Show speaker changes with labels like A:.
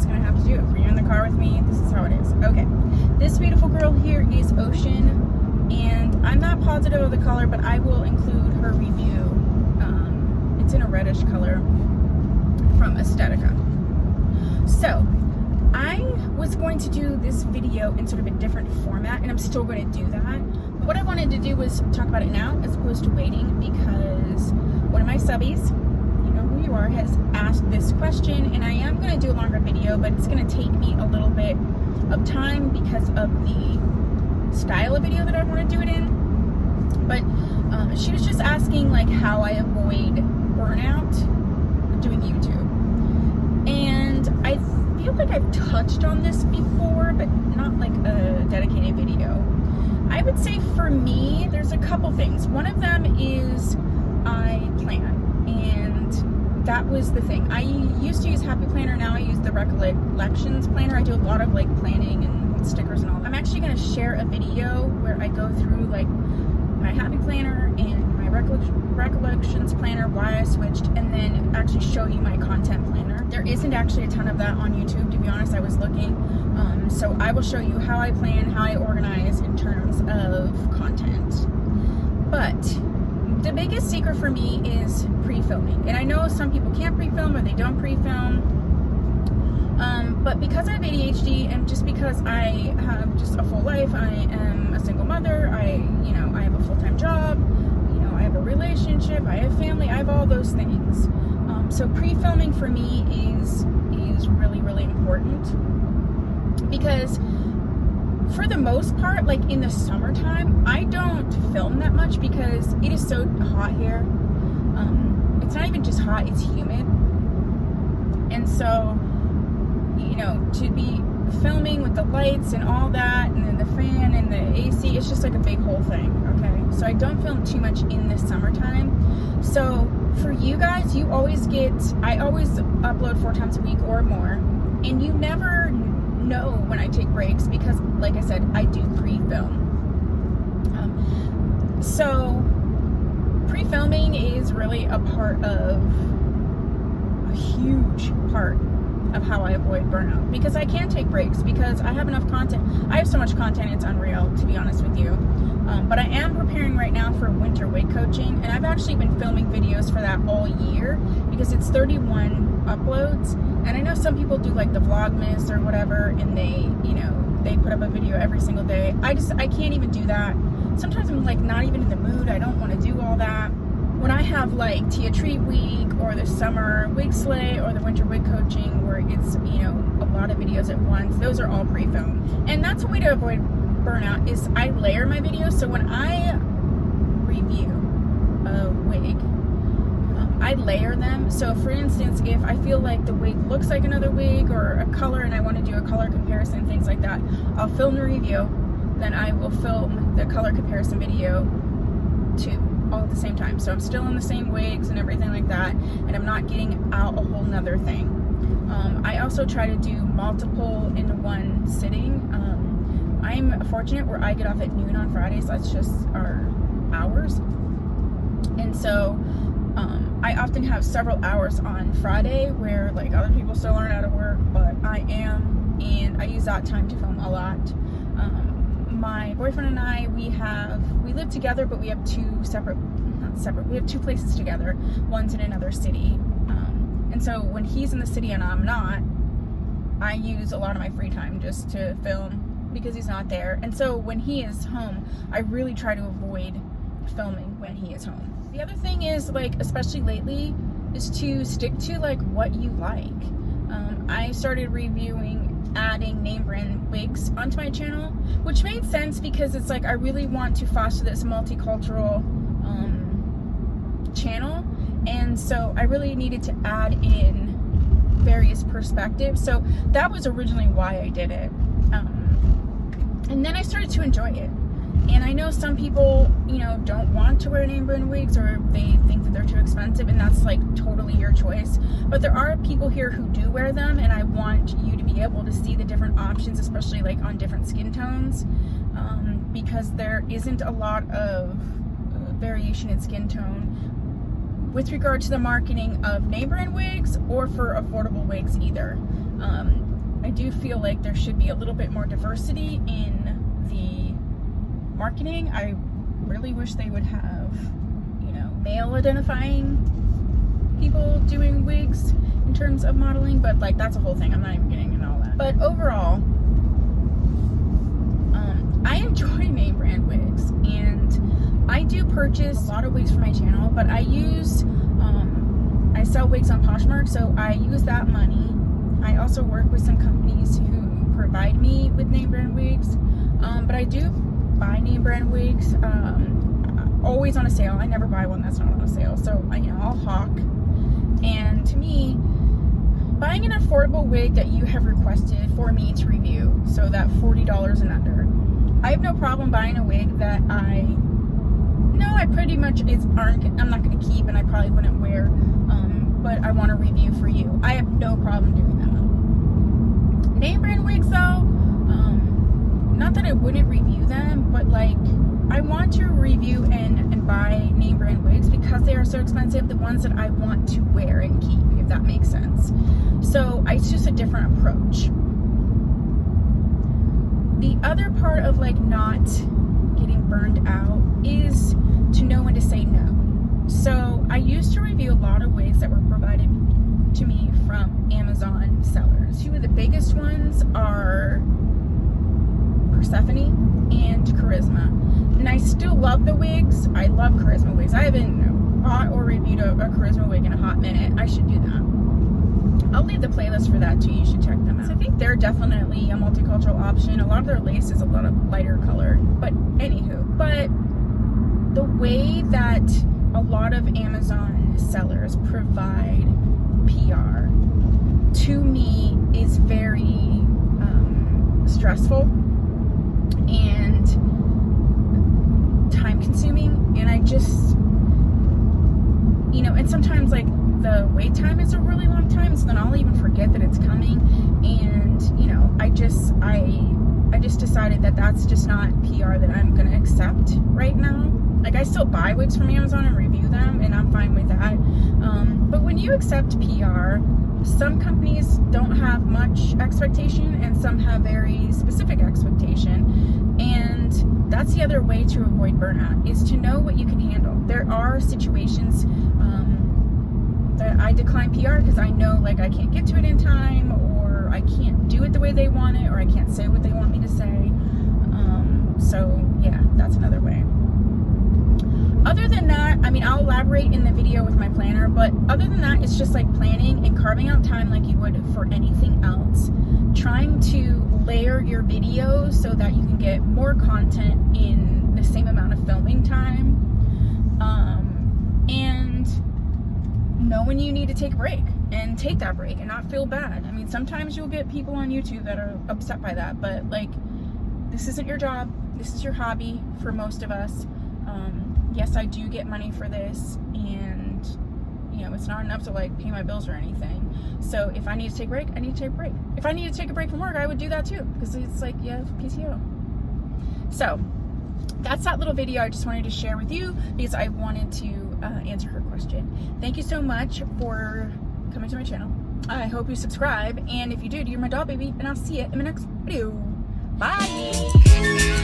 A: just gonna have to do it. If you're in the car with me, this is how it is. Okay, this beautiful girl here is Ocean, and I'm not positive of the color, but I will include her review. It's in a reddish color from Aesthetica. So I was going to do this video in sort of a different format, and I'm still going to do that. But what I wanted to do was talk about it now as opposed to waiting, because one of my subbies, you know who you are, has asked this question, and I am going to do a longer video, but it's going to take me a little bit of time because of the style of video that I want to do it in. But she was just asking like how I avoid burnout doing YouTube. And I feel like I've touched on this before, but not like a dedicated video. I would say for me, there's a couple things. One of them is I plan, and that was the thing. I used to use Happy Planner, now I use the Recollections Planner. I do a lot of like planning and stickers and all. I'm actually going to share a video where I go through like my Happy Planner and my Recollections Planner, why I switched, and then actually show you my content planner. There isn't actually a ton of that on YouTube, to be honest. I was looking. So I will show you how I plan, how I organize in terms of content. But the biggest secret for me is pre-filming. And I know some people can't pre-film or they don't pre-film. But because I have ADHD and just because I have just a full life, I am a single mother, I have a full-time job, I have a relationship, I have family, I have all those things. So pre-filming for me is really, really important, because for the most part, like in the summertime, I don't film that much because it is so hot here. It's not even just hot, it's humid. And so, to be filming with the lights and all that, and then the fan and the AC, it's just like a big whole thing, okay? So I don't film too much in the summertime. So for you guys, I always upload 4 times a week or more, and you never know when I take breaks because, like I said, I do pre-film. So pre-filming is really a huge part of how I avoid burnout, because I can take breaks because I have enough content. I have so much content, it's unreal, to be honest with you. But I am preparing right now for winter wig coaching, and I've actually been filming videos for that all year because it's 31 uploads. And I know some people do like the Vlogmas or whatever, and they put up a video every single day. I can't even do that. Sometimes I'm like not even in the mood. I don't want to do all that. When I have like Tia Treat Week or the summer wig slay or the winter wig coaching where it's, a lot of videos at once, those are all pre-filmed. And that's a way to avoid burnout, is I layer my videos. So when I review a wig, I layer them. So for instance, if I feel like the wig looks like another wig or a color and I want to do a color comparison, things like that, I'll film the review, then I will film the color comparison video too, all at the same time. So I'm still in the same wigs and everything like that, and I'm not getting out a whole nother thing. I also try to do multiple in one sitting. I'm fortunate where I get off at noon on Fridays. That's just our hours. And so I often have several hours on Friday where like other people still aren't out of work, but I am, and I use that time to film a lot. My boyfriend and I, we live together, but we have we have 2 places together. One's in another city. And so when he's in the city and I'm not, I use a lot of my free time just to film because he's not there. And so when he is home, I really try to avoid filming when he is home. The other thing is, like, especially lately, is to stick to like what you like. I started adding name brand wigs onto my channel, which made sense because it's like I really want to foster this multicultural channel, and so I really needed to add in various perspectives. So that was originally why I did it, and then I started to enjoy it. And I know some people, don't want to wear name brand wigs, or they think that they're too expensive, and that's like totally your choice. But there are people here who do wear them, and I want you to be able to see the different options, especially like on different skin tones, because there isn't a lot of variation in skin tone with regard to the marketing of name brand wigs or for affordable wigs either. I do feel like there should be a little bit more diversity in the marketing. I really wish they would have, you know, male identifying people doing wigs in terms of modeling, but like that's a whole thing. I'm not even getting into all that. But overall, I enjoy name brand wigs, and I do purchase a lot of wigs for my channel, but I use I sell wigs on Poshmark, so I use that money. I also work with some companies who provide me with name brand wigs, but I do buy name brand wigs always on a sale. I never buy one that's not on a sale, so I'll hawk. And to me, buying an affordable wig that you have requested for me to review, so that $40 and under, I have no problem buying a wig that I know I pretty much I'm not going to keep and I probably wouldn't wear, but I want to review for you. I have no problem doing that. Name brand wigs though, not that I wouldn't review them, but like I want to review and buy name brand wigs because they are so expensive, the ones that I want to wear and keep, if that makes sense. So it's just a different approach. The other part of like not getting burned out is to know when to say no. So I used to review a lot of wigs that were provided to me from Amazon sellers. Two of the biggest ones are Persephone and Charisma. And I still love the wigs. I love Charisma wigs. I haven't bought or reviewed a Charisma wig in a hot minute. I should do that. I'll leave the playlist for that too. You should check them out. So I think they're definitely a multicultural option. A lot of their lace is a lot of lighter color. But anywho, but the way that a lot of Amazon sellers provide PR to me is very stressful and time consuming, and I just, and sometimes like the wait time is a really long time, so then I'll even forget that it's coming, and I just decided that that's just not PR that I'm gonna accept right now. Like, I still buy wigs from Amazon and review them, and I'm fine with that, but when you accept PR, some companies don't have much expectation and some have very specific expectation, and that's the other way to avoid burnout, is to know what you can handle. There are situations that I decline PR because I know like I can't get to it in time, or I can't do it the way they want it, or I can't say what they want me to say. So yeah, that's another way. Other than that, I'll elaborate in the video with my planner, but other than that, it's just like planning and carving out time like you would for anything else. Trying to layer your videos so that you can get more content in the same amount of filming time. And know when you need to take a break and take that break and not feel bad. Sometimes you'll get people on YouTube that are upset by that, but like, this isn't your job. This is your hobby for most of us. Yes, I do get money for this, and it's not enough to like pay my bills or anything. So if I need to take a break, I need to take a break. If I need to take a break from work, I would do that too, because it's like you have PTO. So that's that little video I just wanted to share with you because I wanted to answer her question. Thank you so much for coming to my channel. I hope you subscribe, and if you do, you're my doll baby, and I'll see you in my next video. Bye.